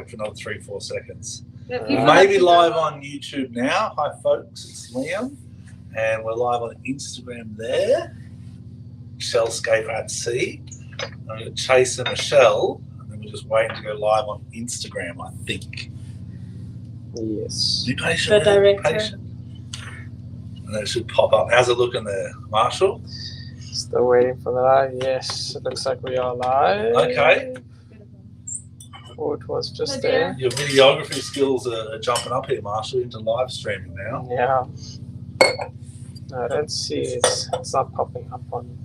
for another 3-4 seconds. Yeah, We may be live on YouTube now. Hi, folks. It's Liam. And we're live on Instagram there. Shellscape at Sea. I'm going to Chase and Michelle. And then we're just waiting to go live on Instagram, I think. Yes. Be patient. The director. Patient. And then it should pop up. How's it looking there, Marshall? Still waiting for the live. Yes, it looks like we are live. Okay. Oh, it was just Hi, there. Your videography skills are jumping up here, Marshall, into live streaming now. Yeah. No, I don't see it. It's not popping up on.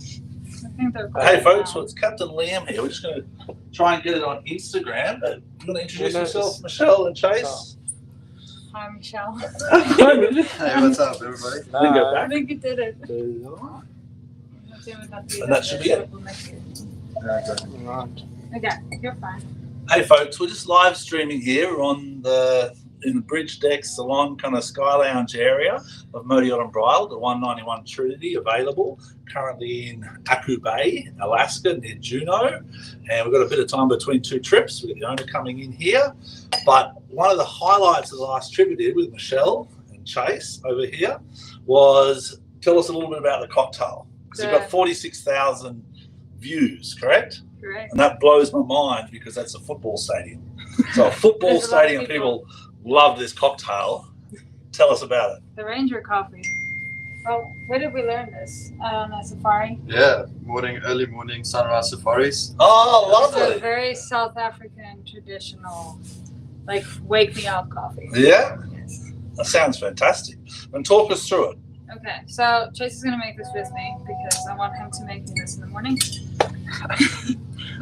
I think they're Hey, folks, so it's Captain Liam here. We're just going to try and get it on Instagram. But you want to introduce yourself, Michelle and Chase? Hi, Michelle. Hey, what's up, everybody? Then go I back. think you did it. And that should be it. Right. Okay, you're fine. Hey, folks, we're just live streaming here on in the bridge deck salon kind of sky lounge area of Modiot and Bridal, the 191 Trinity, available currently in Aku Bay, Alaska, near Juneau. And we've got a bit of time between two trips. We've got the owner coming in here. But one of the highlights of the last trip we did with Michelle and Chase over here was tell us a little bit about the cocktail. Because we've got 46,000 views, correct? Correct. And that blows my mind because that's a football stadium. So a football There's a lot of stadium, people love this cocktail. Tell us about it. The Ranger coffee. Well, where did we learn this? On a safari. Yeah, early morning sunrise safaris. Oh, It's a lovely. very South African traditional, like wake me up coffee. Yeah, Yes. that sounds fantastic. And talk us through it. Okay, so Chase is gonna make this with me because I want him to make me this in the morning.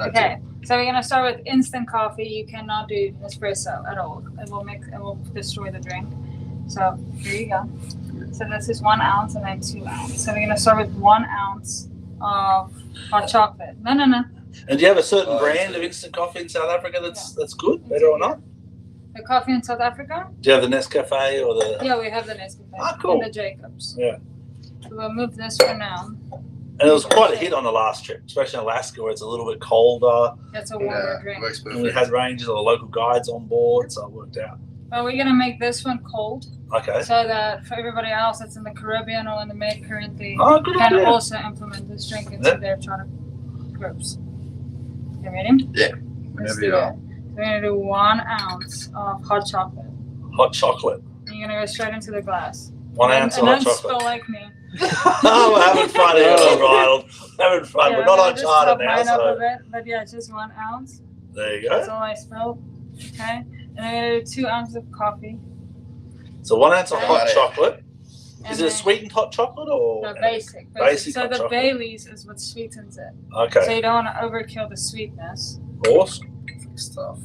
Okay, so we're gonna start with instant coffee. You cannot do espresso at all. It will destroy the drink. So here you go. So this is 1 ounce and then 2 ounces. So we're gonna start with 1 ounce of hot chocolate. No. And do you have a certain brand of instant coffee in South Africa that's good, better or not? The coffee in South Africa? Do you have the Nescafe or the... Yeah, we have the Nescafe Ah, cool. and the Jacobs. Yeah. So we'll move this for now. And it was quite a hit on the last trip, especially in Alaska where it's a little bit colder. That's a warmer drink. Works And we perfect. had rangers or local guides on board, so it worked out. Well, we're gonna make this one cold Okay. so that for everybody else that's in the Caribbean or in the Med currently Oh, good can idea. also implement this drink into Yeah. their charter groups. You ready? Let's Whenever do you it. are. So we're gonna do 1 ounce of hot chocolate. Hot chocolate. And you're gonna go straight into the glass. 1 ounce of and hot don't chocolate. spill like me. Oh, we're having fun here on Bridal. Having fun. Yeah, We're not I'm on gonna just charter top now, mine up a so bit, but yeah, just 1 ounce. there you That's go. all I spilled. Okay. And I'm gonna do 2 ounces of coffee. So 1 ounce of hot Got it. chocolate. And Is it a then sweeted hot chocolate or? the basic. Basic So hot the chocolate. Baileys is what sweetens it. So Okay. you don't want to overkill the sweetness. Awesome. Stuff.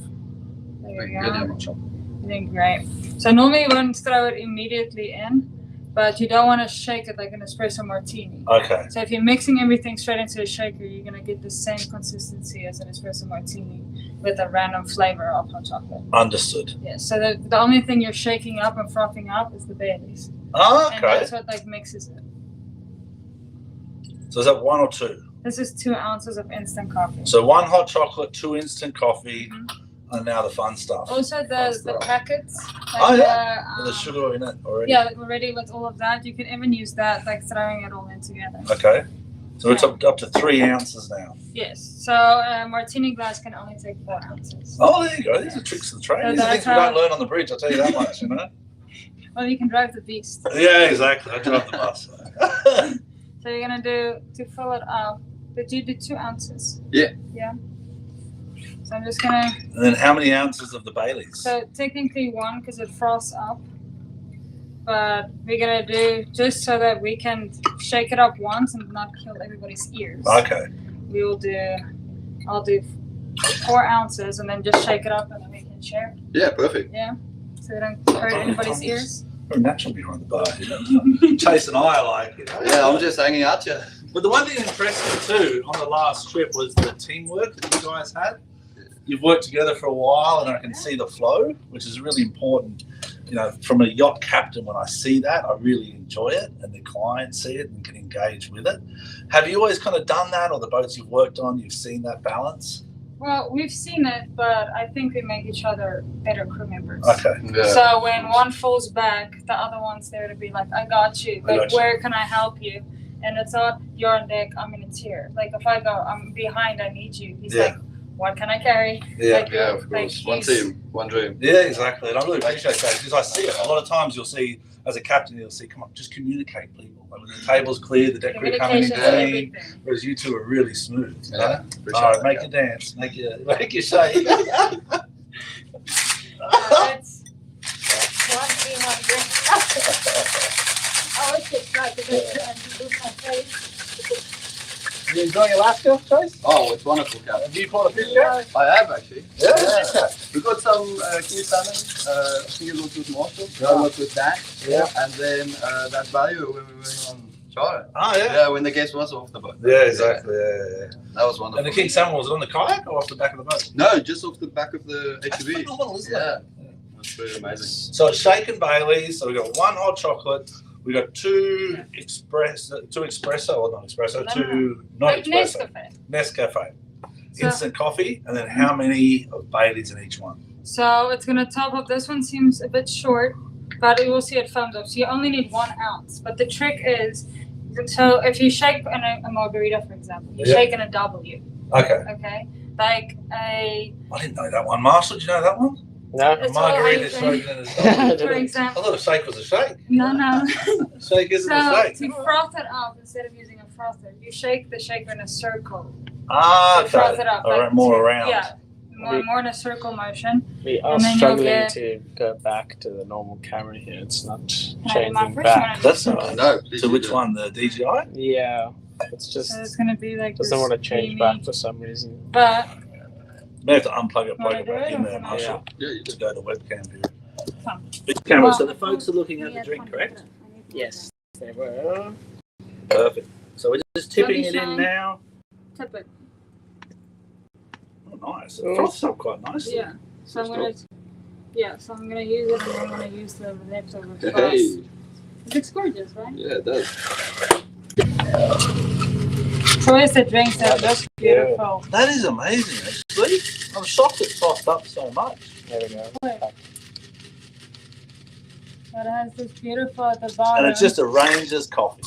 There We you can get go. them on chocolate. You're doing great. So normally you wouldn't throw it immediately in, but you don't want to shake it like an espresso martini. Okay. So if you're mixing everything straight into a shaker, you're gonna get the same consistency as an espresso martini with a random flavor of hot chocolate. Understood. Yeah. So the only thing you're shaking up and frothing up is the Baileys, Oh, and okay. that's what like mixes it. So is that 1 or 2? This is 2 ounces of instant coffee. So 1 hot chocolate, 2 instant coffee, Mhm. and now the fun stuff. Also the stuff. packets. Oh, Like With the the, sugar in it already. yeah, already with all of that, you can even use that like throwing it all in together. Okay. So it's up to 3 ounces now. Yes. So a martini glass can only take 4 ounces. Oh, there you go. These are tricks of the trade. So These are that's things we how- don't learn on the bridge, I'll tell you that much, you know? Well, you can drive the beast. Yeah, exactly. I drive the bus. So you're gonna do to fill it up. Did you do 2 ounces? Yeah. Yeah. So I'm just gonna. And then how many ounces of the Baileys? So technically 1 because it frosts up. But we're gonna do just so that we can shake it up once and not kill everybody's ears. Okay. We will do. I'll do 4 ounces and then just shake it up and then we can share. Yeah, perfect. Yeah. So we don't hurt anybody's ears. We're natural behind the bar, you know. Chase and I are like, you know. Yeah, I'm just hanging out here. But the one thing that impressed me too on the last trip was the teamwork that you guys had. You've worked together for a while, and I can see the flow, which is really important. You know, from a yacht captain, when I see that, I really enjoy it, and the clients see it and can engage with it. Have you always kind of done that, or the boats you've worked on, you've seen that balance? Well, we've seen it, but I think we make each other better crew members. Okay. Yeah. So when one falls back, the other one's there to be like, I got you. I Like, got you. where can I help you? And it's not, you're on deck, I'm in a tier. Like, if I go, I'm behind, I need you. He's Yeah. like, what can I carry? Yeah. Like, Yeah, of like course. One he's- team, one dream. Yeah, exactly. And I really appreciate that because I see it. A lot of times you'll see, as a captain, you'll see, come on, just communicate, people. Like when the table's clear, the deck crew coming in Communication's clean, everything. whereas you two are really smooth. You know? Yeah. Appreciate All right, that, make yeah. you dance, make you shake. It's one team, one drink. I always get like a bit and lose my face. You enjoying Alaska, Chase? Oh, it's wonderful, Cap. Have you caught a fish yet? I have actually. Yeah. We got some king salmon. I think it was with Marshall. Yeah. I was with Dan. Yeah. And then that value when we were on charter. Oh, yeah. Yeah, when the guest was off the boat. Yeah, exactly. Yeah. That was wonderful. And the king salmon, was it on the kayak or off the back of the boat? No, just off the back of the That's HUV. phenomenal, isn't Yeah. it? That's really amazing. So it's shaken Baileys. So we got one hot chocolate. We got two espresso or not espresso, No, two not Like espresso, Nescafe. Nescafe, So, instant coffee, and then how many of Baileys in each one? so it's gonna top up. This one seems a bit short, but you will see it foams up. So you only need 1 ounce. But the trick is, so if you shake in a margarita, for example, you Yeah. shake in a W, Okay, okay? Like a, I didn't know that one. Marshall, do you know that one? No. A It's margarita all shaken in a I for I example, thought a shake was a shake. no. A shake isn't a So shake. to froth it up, instead of using a frother, you shake the shaker in a circle. Ah, To froth okay. it up. All right, like more to- around. Yeah, more in a circle motion. We are And then you'll struggling get- to go back to the normal camera here. It's not Can I do my changing first back. one? That's all right. No, please So do which that. one? The DJI? Yeah, it's just So it's gonna be like doesn't this want to change creamy- back for some reason. But May have to unplug it, plug Wanna it do back it in or there, can I- Marshall, Yeah, you to do. go to the webcam view. Fine. Big camera. Well- So the folks are looking at the drink, correct? Yes, they were. Perfect. So we're just tipping Don't it be in shy. now. Tip it. Oh, nice. It froths up quite nicely. Yeah. So I'm gonna. Yeah. So I'm gonna use it, and then I'm gonna use the leftover sauce. Hey. It looks gorgeous, right? Yeah, it does. Choice the drinks that look beautiful. That is amazing, actually. I'm shocked it frothed up so much. There we go. It has this beautiful at the bottom. And it's just a Ranger's coffee.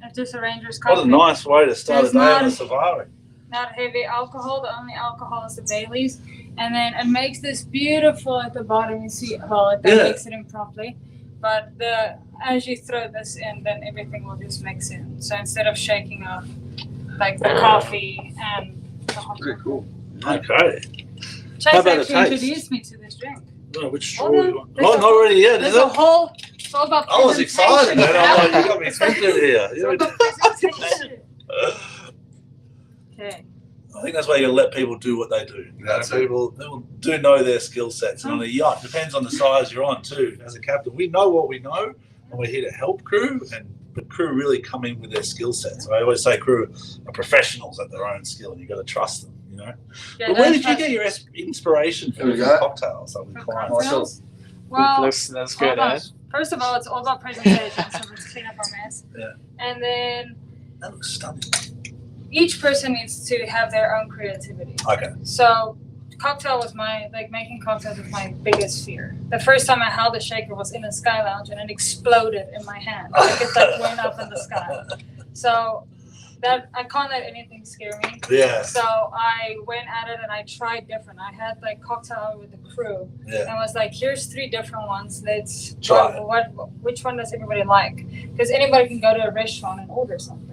It's just a Ranger's coffee. What a nice way to start a There's day on a not- safari. Not heavy alcohol. The only alcohol is the Bailey's, and then it makes this beautiful at the bottom. You see, well, it Yeah. mix it in properly. But as you throw this in, then everything will just mix in. So instead of shaking up like the coffee and the hot Very chocolate. cool. Okay. Chase How about the actually taste? introduced me to this drink. Oh, which straw Hold do on. you want? There's Oh, a not whole- already yet, is There's a it? whole. It's all about I was excited, man. I'm like, presentation. you got me thinking here. It's all about presentation. Okay. I think that's why you let people do what they do. You know, That's it. people do know their skill sets. And on a yacht, depends on the size you're on too. As a captain, we know what we know, and we're here to help crew, and the crew really come in with their skill sets. I always say crew are professionals at their own skill, and you've got to trust them, you know. Yeah, But where don't did you trust- get your inspiration There we for go. cocktails? Like with for clients? cocktails? Well, That's good, hold on. eh? First of all, it's all about presentation, so let's clean up our mess. Yeah. And then That looks stunning. each person needs to have their own creativity. Okay. So cocktail was making cocktails was my biggest fear. The first time I held a shaker was in a sky lounge and it exploded in my hand. Like it went up in the sky. So that I can't let anything scare me. Yeah. So I went at it and I tried different. I had like cocktail with the crew Yeah. and was like, here's 3 different ones. Let's Try which one does everybody like? Because anybody can go to a restaurant and order something.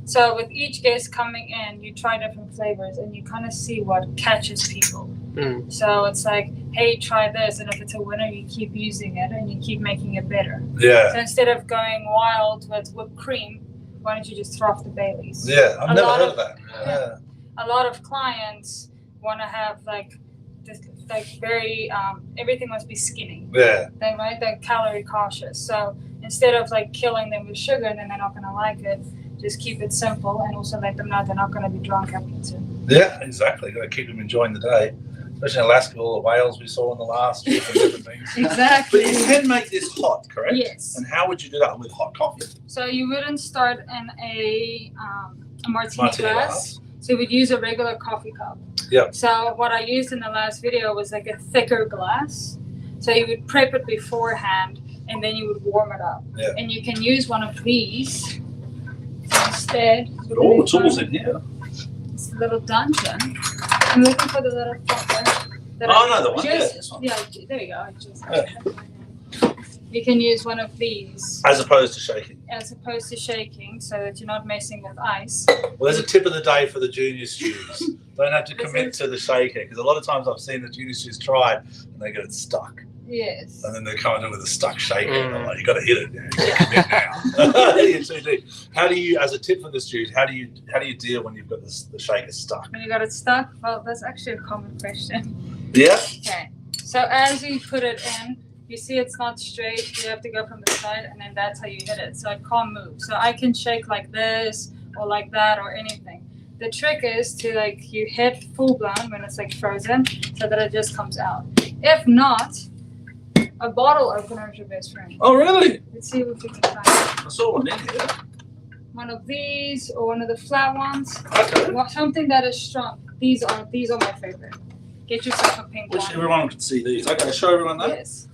So with each guest coming in, you try different flavors and you kind of see what catches people. Mm. So it's like, hey, try this, and if it's a winner, you keep using it and you keep making it better. Yeah. So instead of going wild with whipped cream, why don't you just throw off the Baileys? Yeah. I've A never lot heard of- of that. Yeah. A lot of clients want to have very everything must be skinny. Yeah. They're calorie cautious. So instead of killing them with sugar, then they're not gonna like it. Just keep it simple and also let them know they're not gonna be drunk after 2. Yeah, exactly. Got to keep them enjoying the day. Especially in Alaska, all the whales we saw in the last trip and different things. But Exactly. you can make this hot, correct? Yes. And how would you do that with hot coffee? So you wouldn't start in a martini Martini glass. glass. So we'd use a regular coffee cup. Yeah. So what I used in the last video was like a thicker glass. So you would prep it beforehand and then you would warm it up. Yeah. And you can use one of these instead. Got all the tools in here. It's a little dungeon. I'm looking for the little fucker. Oh, no, the one. Just, Yeah, this one. yeah, there you go. You can use one of these As opposed to shaking. as opposed to shaking so that you're not messing with ice. Well, there's a tip of the day for the junior students. Don't have to This commit is- to the shaker, because a lot of times I've seen the junior students try it and they get it stuck. Yes. And then they're coming in with a stuck shaker. And I'm like, you got to hit it. You Yeah. commit now. You're too deep. How do you, as a tip for the students, how do you deal when you've got the shaker stuck? When you got it stuck, well, that's actually a common question. Yeah. Okay. So as you put it in, you see it's not straight. You have to go from the side, and then that's how you hit it. So it can't move. So I can shake like this or like that or anything. The trick is to like you hit full blown when it's like frozen, so that it just comes out. If not, a bottle opener is your best friend. Oh, really? Let's see if we can find I saw one in here. one of these or one of the flat ones. Okay. Well, something that is strong. These are my favorite. Get yourself a pink Wish one. everyone could see these. Okay, show everyone that. Yes.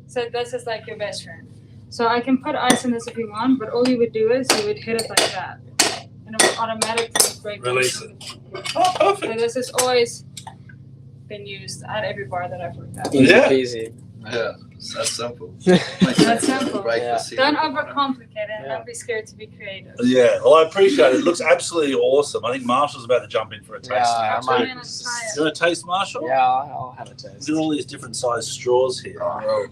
So this is like your best friend. So I can put ice in this if you want, but all you would do is you would hit it like that, and it would automatically break. Release it. Oh, So perfect. this has always been used at every bar that I've worked at. Easy Yeah. peasy. Yeah, that's simple. That's simple. Break Yeah. the seal. Don't overcomplicate it. And Yeah. don't be scared to be creative. Yeah, well, I appreciate it. It looks absolutely awesome. I think Marshall's about to jump in for a taste Yeah, now, I too. might. I'm gonna try it. You want to taste, Marshall? Yeah, I'll have a taste. Look at all these different sized straws here. Oh,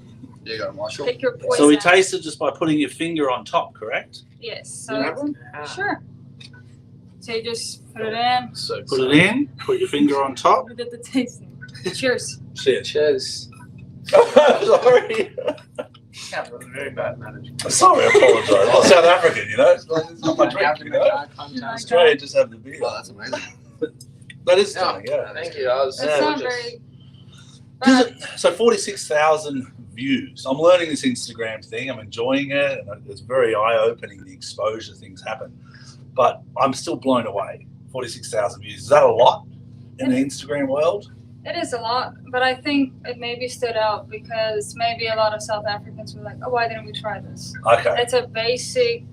there you go, Marshall. Pick your poison. So we taste it just by putting your finger on top, correct? Yes. Do you have So one? sure. So you just put it in. So put it in, put your finger on top. We did the tasting. Cheers. Cheers. Cheers. Sorry. Yeah, but very bad management. Sorry, I apologise. I'm South African, you know? It's not my drink, you know? Australia just have the beer. Oh, that's amazing. That is stunning, yeah. Thank you. I was It's Yeah. not just- very. Does But it- So 46,000 views. I'm learning this Instagram thing. I'm enjoying it. And it's very eye-opening, the exposure things happen. But I'm still blown away. 46,000 views. Is that a lot in the Instagram world? it is a lot, but I think it maybe stood out because maybe a lot of South Africans were like, "Oh, why didn't we try this?" Okay. It's a basic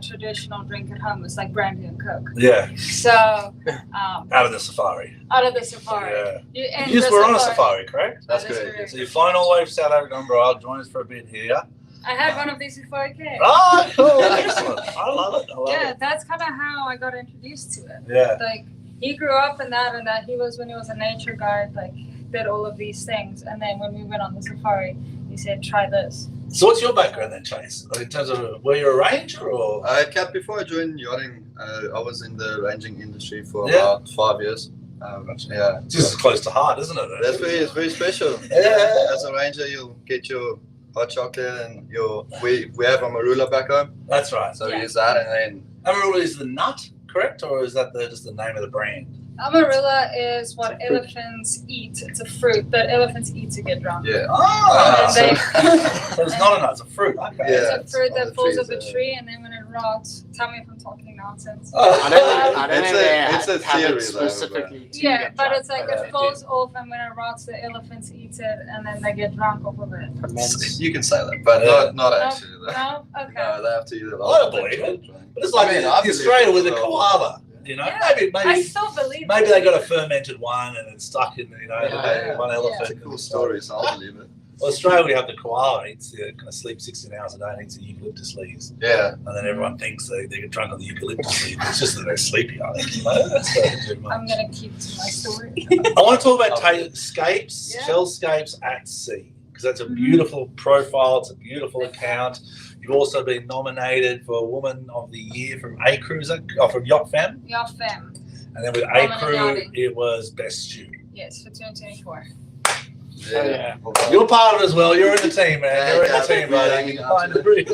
traditional drink at home. It's like brandy and coke. Yeah. So Out of the safari. out of the safari, Yeah. you, and You just the were on a safari, correct? That's That is good. correct. So you've flown all the way from South Africa on Braille. Join us for a bit here. I had one of these before I came. Oh, cool. Excellent. I love it. I love Yeah, it. that's kind of how I got introduced to it. Yeah. Like he grew up in that, and that he was when he was a nature guide, like did all of these things, and then when we went on the safari, he said, "Try this." So what's your background then, Chase? In terms of, were you a ranger or? Kat, before I joined yachting, I was in the ranging industry for Yeah. about 5 years. Yeah, It's just close to heart, isn't it? that's it's very special. Yeah. As a ranger, you'll get your hot chocolate and we have a marula back home, That's right. so Yeah. we use that, and then Amarula is the nut, correct? Or is that just the name of the brand? Amarilla is what elephants eat. It's a fruit that elephants eat to get drunk. yeah. Ah, And they- so it's not a nut, it's a fruit. Okay. Yeah. It's a fruit on the that falls off trees, a tree, and then when it rots, tell me if I'm talking nonsense. I don't It's know a- they it's a have theory, it though, specifically to Yeah, get but drunk, it's like but it falls off, and when it rots, the elephants eat it, and then they get drunk off of it. ferments. You can say that, but Yeah. not actually. Though. No, okay. No, they have to eat it. I don't believe it. But it's like I mean, I the believe Australia it with the as well. koala. You know, Yeah. I maybe still believe maybe it. they got a fermented one and it's stuck in, you know, Yeah. one elephant. It's a cool story, so I'll believe it. Well, Australia, we have the koala. Eats kind of sleeps 16 hours a day and eats the eucalyptus leaves. Yeah. And then everyone thinks they get drunk on the eucalyptus leaves. It's just that they're sleepy, I think. You know? That's not too much. I'm gonna keep to my story. I want to talk about tablescapes, Yeah. shellscapes at sea, because that's a Mhm. beautiful profile. It's a beautiful account. You've also been nominated for Woman of the Year from A Cruiser, from Yacht Fam, Your fam. and then with Woman A in Crew, Yachting. it was Best Stew. Yes, for 2024. Yeah. You're part of it as well. You're in the team, man. Yeah, You're in the yeah, team, we're buddy. hanging You out find a pretty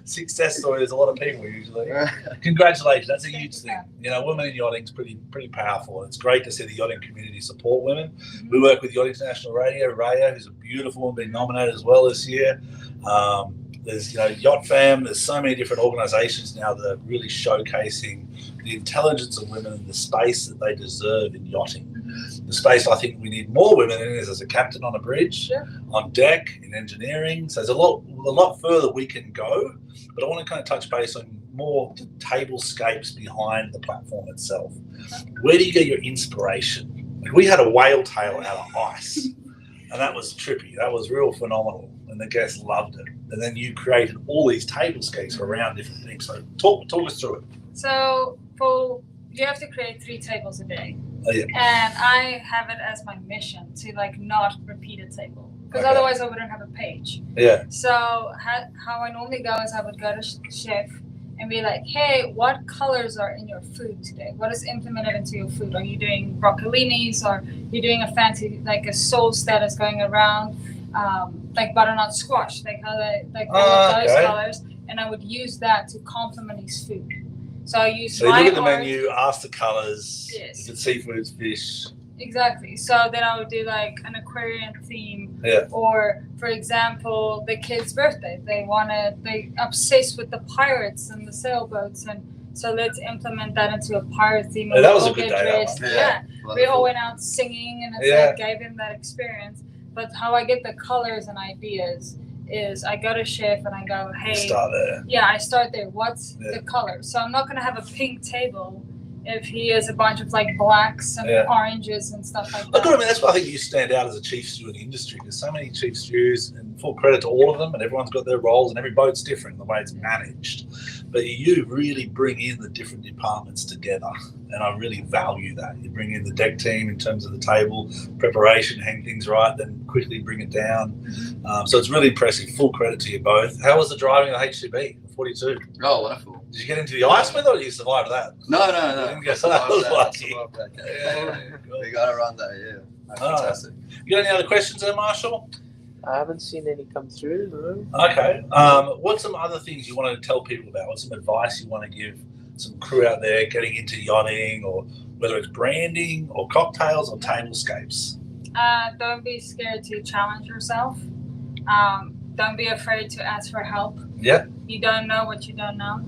success story. There's a lot of people usually. Congratulations, that's a huge thing. You know, women in yachting is pretty powerful. It's great to see the yachting community support women. We work with Yacht International Radio, Raya, who's a beautiful one, been nominated as well this year. There's Yacht Fam. There's so many different organisations now that are really showcasing the intelligence of women and the space that they deserve in yachting. The space I think we need more women in is as a captain on a bridge, on deck, in engineering. So there's a lot further we can go, but I want to kind of touch base on more the tablescapes behind the platform itself. Where do you get your inspiration? Like we had a whale tail out of ice, and that was trippy. That was real phenomenal, and the guests loved it. And then you created all these tablescapes around different things. So talk us through it. So you have to create 3 tables a day. Oh, yeah. And I have it as my mission to like not repeat a table, because otherwise I wouldn't have a page. Yeah. So how I normally go is I would go to chef and be like, hey, what colors are in your food today? What is implemented into your food? Are you doing broccolinis, or you're doing a fancy like a sauce that is going around like butternut squash, like how all of those colors, and I would use that to complement his food. So I use you look at the menu, ask the colours, yes. You can seafoods, fish. Exactly. So then I would do like an aquarium theme, or for example, the kid's birthday. They obsessed with the pirates and the sailboats, and so let's implement that into a pirate theme. Yeah, that was a good day. Yeah. We all went out singing, and it gave him that experience. But how I get the colors and ideas is I go to chef and I go, hey, start there. Yeah, I start there. What's the color? So I'm not going to have a pink table if he has a bunch of like blacks and oranges and stuff like that. Look, I mean, that's why I think you stand out as a chief stew in the industry. There's so many chief stews, and full credit to all of them, and everyone's got their roles, and every boat's different in the way it's managed. But you really bring in the different departments together, and I really value that. You bring in the deck team in terms of the table preparation, hang things right, then quickly bring it down. So it's really impressive. Full credit to you both. How was the driving of the HCB, the 42? Oh, wonderful. Did you get into the ice with it, or did you survive that? No. You didn't get that. Was lucky. We got around that, fantastic. You got any other questions there, Marshall? I haven't seen any come through. Okay. What's some other things you want to tell people about? What's some advice you want to give some crew out there getting into yachting, or whether it's branding or cocktails or tablescapes? Don't be scared to challenge yourself. Don't be afraid to ask for help. Yeah. You don't know what you don't know.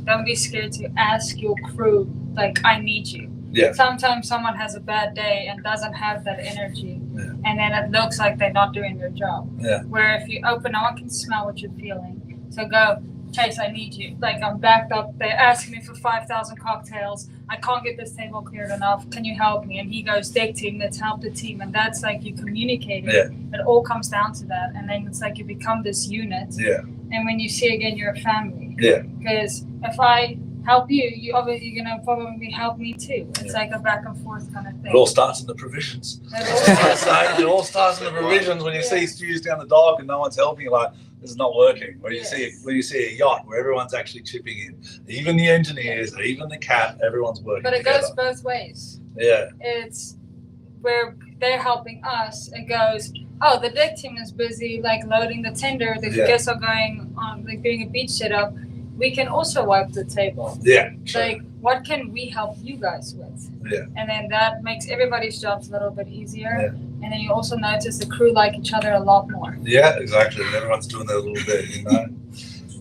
Don't be scared to ask your crew, like, I need you. Yeah. Sometimes someone has a bad day and doesn't have that energy, and then it looks like they're not doing their job. Yeah. Where if you open, no one can smell what you're feeling. So go, Chase, I need you. Like, I'm backed up. They're asking me for 5,000 cocktails. I can't get this table cleared enough. Can you help me? And he goes, deck team, let's help the team. And that's like you communicating. Yeah. It all comes down to that. And then it's like you become this unit. Yeah. And when you see again, you're a family. Yeah. Because if I help you, you're gonna probably help me too. It's like a back and forth kind of thing. It all starts in the provisions. It all starts in the provisions when you see stews down the dock and no one's helping you, like, this is not working. When you see a yacht where everyone's actually chipping in, even the engineers, even the cat, everyone's working But it together. goes both ways. Yeah. It's where they're helping us. It goes, oh, the deck team is busy, like loading the tender. The guests are going on, like doing a beach setup. We can also wipe the table. Yeah. True. Like, what can we help you guys with? Yeah. And then that makes everybody's jobs a little bit easier. Yeah. And then you also notice the crew like each other a lot more. Yeah, exactly. Everyone's doing their little bit, you know.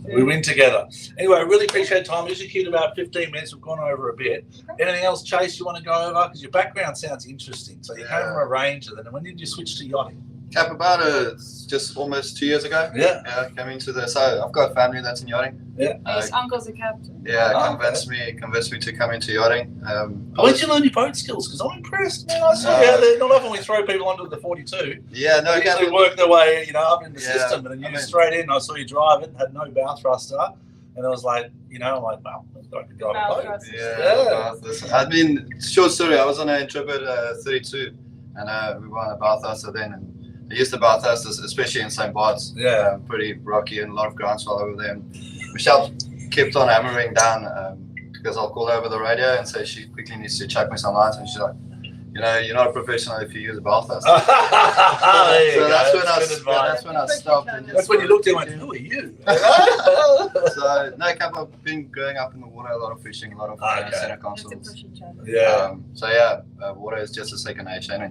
We win together. Anyway, I really appreciate time. We usually keep about 15 minutes. We've gone over a bit. Anything else, Chase, you want to go over? Because your background sounds interesting. So you came from a ranger, then when did you switch to yachting? Capybara, just almost 2 years ago. Yeah. Came into the, so I've got a family that's in yachting. Yeah. His uncle's a captain. Yeah, convinced me to come into yachting. Where did you learn your boat skills? Because I'm impressed, man. I saw you out there. Not often we throw people onto the 42. Yeah, no, they usually work their way, up in the system, and then you straight in. I saw you drive it, had no bow thruster, and I was like, I'm like, wow, I could drive a boat. Yeah. I mean, short story. I was on an Intrepid 32, and we were on a bow thruster then, and I used the bow thrusters, especially in St. Bart's. Yeah. Pretty rocky and a lot of groundswell over there. Michelle kept on hammering down because I'll call over the radio and say she quickly needs to chuck me some lights, and she's like, you're not a professional if you use a bow thruster. So that's when I stopped. And that's when you looked at me and went, who are you? So, no, I've been growing up in the water, a lot of fishing, a lot of center consoles. Yeah. water is just a second nature, and I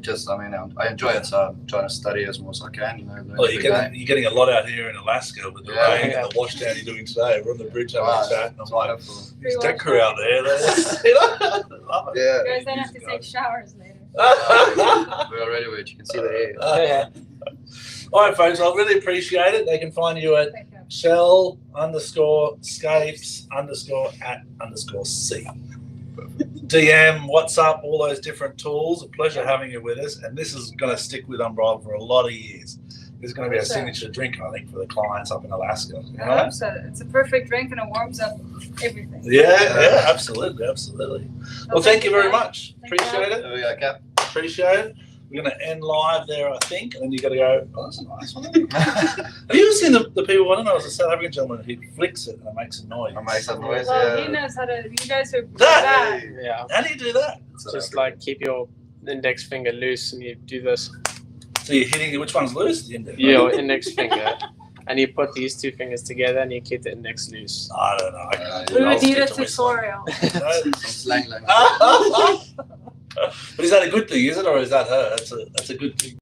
enjoy it, so I'm trying to study as much as I can. Learn Well, every day. you're getting a lot out here in Alaska with the rain and the washdown you're doing today. We're on the bridge having a chat, and I'm like, there's tech crew out there. Love it. You guys don't have to take showers later. We're already where you can see the air. Yeah. All right, folks, I really appreciate it. They can find you at Thank you. shell_scapes_at_C. DM, WhatsApp, all those different tools. A pleasure having you with us. And this is going to stick with Unbridled for a lot of years. This is going to be a signature drink, I think, for the clients up in Alaska. You know? I hope so. It's a perfect drink and it warms up everything. Yeah, absolutely. Well, thank you very much. Thank you. Appreciate it. There we go, Cap. Appreciate it. We're going to end live there, I think, and then you got to go, oh, that's a nice one. Have you ever seen the people? I don't know, it was a South African gentleman who flicks it and it makes a noise. It makes a noise, Well, yeah. he knows how to. You guys are That- bad. Yeah. How do you do that? Just like keep your index finger loose and you do this. So you're hitting, which one's loose? The index. Your index finger. And you put these two fingers together and you keep the index loose. I don't know. We would need a stick to tutorial. Some slang language. But is that a good thing, is it? Or is that her? That's a good thing.